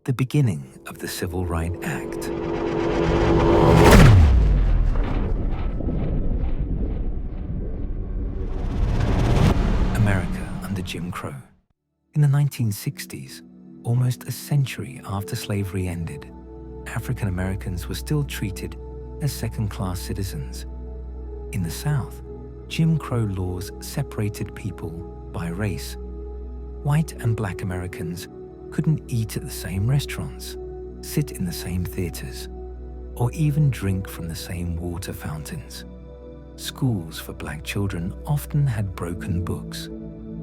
the beginning of the Civil Rights Act. America under Jim Crow. In the 1960s, almost a century after slavery ended, African Americans were still treated as second-class citizens. In the South, Jim Crow laws separated people by race. White and black Americans couldn't eat at the same restaurants, sit in the same theaters, or even drink from the same water fountains. Schools for black children often had broken books,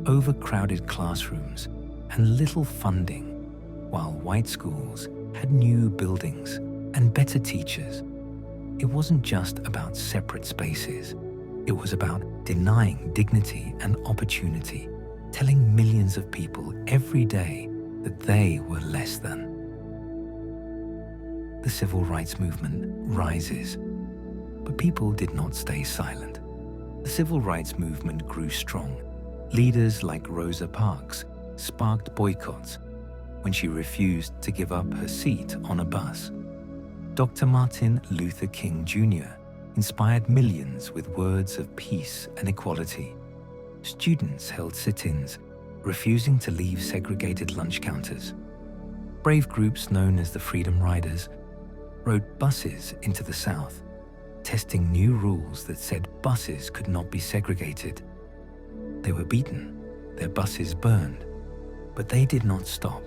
overcrowded classrooms, and little funding, while white schools had new buildings and better teachers. It wasn't just about separate spaces. It was about denying dignity and opportunity, telling millions of people every day that they were less than. The civil rights movement rises, but people did not stay silent. The civil rights movement grew strong. Leaders like Rosa Parks sparked boycotts when she refused to give up her seat on a bus. Dr. Martin Luther King Jr. inspired millions with words of peace and equality. Students held sit-ins, refusing to leave segregated lunch counters. Brave groups known as the Freedom Riders rode buses into the South, testing new rules that said buses could not be segregated. They were beaten, their buses burned, but they did not stop.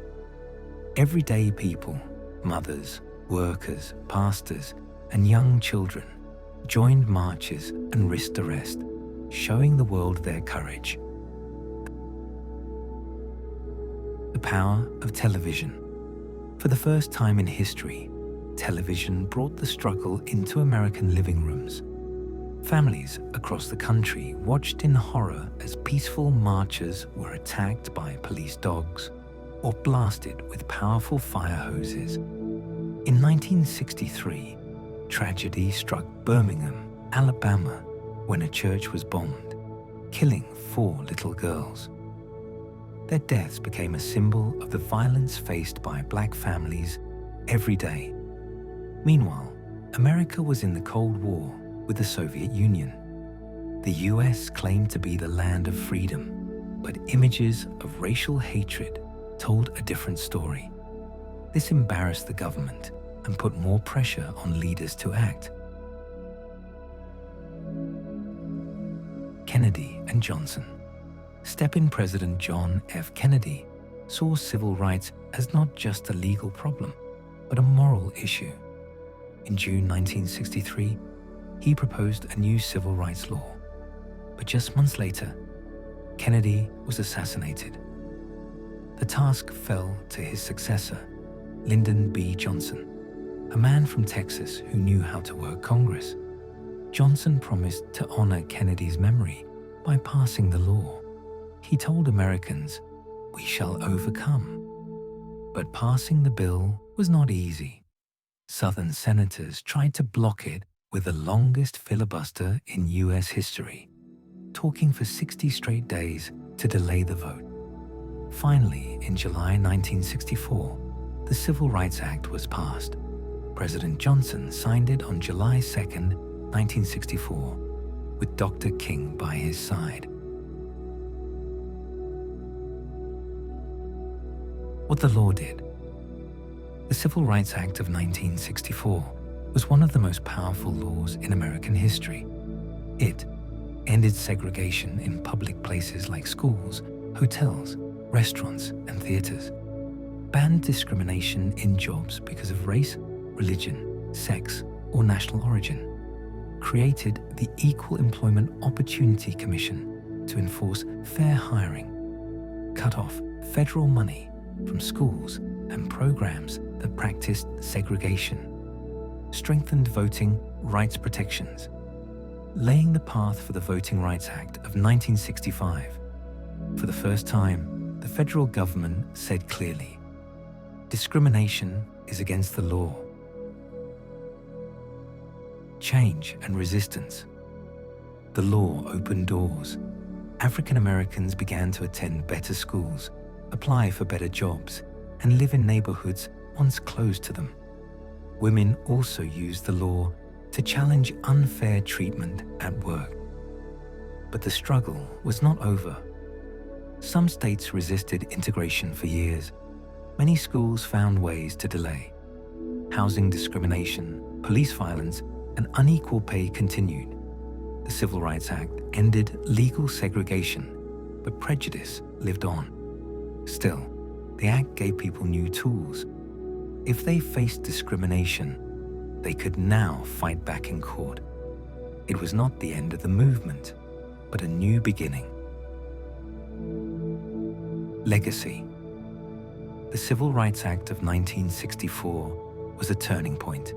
Everyday people, mothers, workers, pastors, and young children joined marches and risked arrest, showing the world their courage. The power of television. For the first time in history, television brought the struggle into American living rooms. Families across the country watched in horror as peaceful marchers were attacked by police dogs or blasted with powerful fire hoses. In 1963, tragedy struck Birmingham, Alabama, when a church was bombed, killing 4 little girls. Their deaths became a symbol of the violence faced by black families every day. Meanwhile, America was in the Cold War with the Soviet Union. The US claimed to be the land of freedom, but images of racial hatred told a different story. This embarrassed the government and put more pressure on leaders to act. Kennedy and Johnson. Step-in President John F. Kennedy saw civil rights as not just a legal problem, but a moral issue. In June 1963, he proposed a new civil rights law. But just months later, Kennedy was assassinated. The task fell to his successor, Lyndon B. Johnson, a man from Texas who knew how to work Congress. Johnson promised to honor Kennedy's memory by passing the law. He told Americans, "We shall overcome." But passing the bill was not easy. Southern senators tried to block it with the longest filibuster in US history, talking for 60 straight days to delay the vote. Finally, in July 1964, the Civil Rights Act was passed. President Johnson signed it on July 2, 1964, with Dr. King by his side. What the law did. The Civil Rights Act of 1964 was one of the most powerful laws in American history. It ended segregation in public places like schools, hotels, restaurants, and theaters, banned discrimination in jobs because of race, religion, sex, or national origin, created the Equal Employment Opportunity Commission to enforce fair hiring, cut off federal money from schools and programs that practiced segregation, strengthened voting rights protections, laying the path for the Voting Rights Act of 1965. For the first time, the federal government said clearly, discrimination is against the law. Change and resistance. The law opened doors. African Americans began to attend better schools, apply for better jobs, and live in neighborhoods once closed to them. Women also used the law to challenge unfair treatment at work. But the struggle was not over. Some states resisted integration for years. Many schools found ways to delay. Housing discrimination, police violence, and unequal pay continued. The Civil Rights Act ended legal segregation, but prejudice lived on. Still, the Act gave people new tools. If they faced discrimination, they could now fight back in court. It was not the end of the movement, but a new beginning. Legacy. The Civil Rights Act of 1964 was a turning point.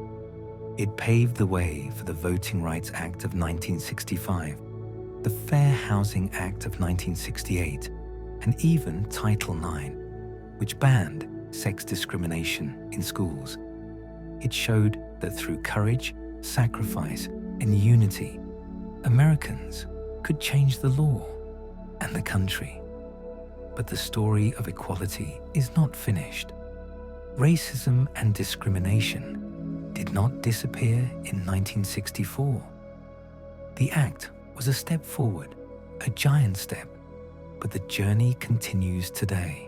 It paved the way for the Voting Rights Act of 1965, the Fair Housing Act of 1968, and even Title IX, which banned sex discrimination in schools. It showed that through courage, sacrifice, and unity, Americans could change the law and the country. But the story of equality is not finished. Racism and discrimination did not disappear in 1964. The Act was a step forward, a giant step, but the journey continues today.